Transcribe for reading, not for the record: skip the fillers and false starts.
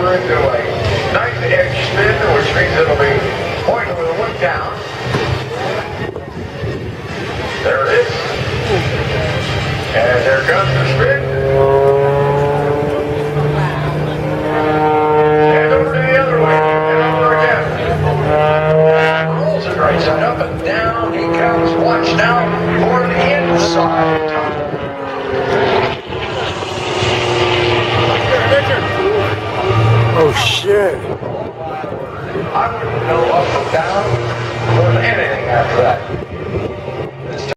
over into a nice edge spin, which means it'll be pointing with a look down. There it is. And there comes the spin. And over to the other way. And over again. Rolls it right side up and down. He comes. Watch now for the inside. Oh shit. I wouldn't know up or down.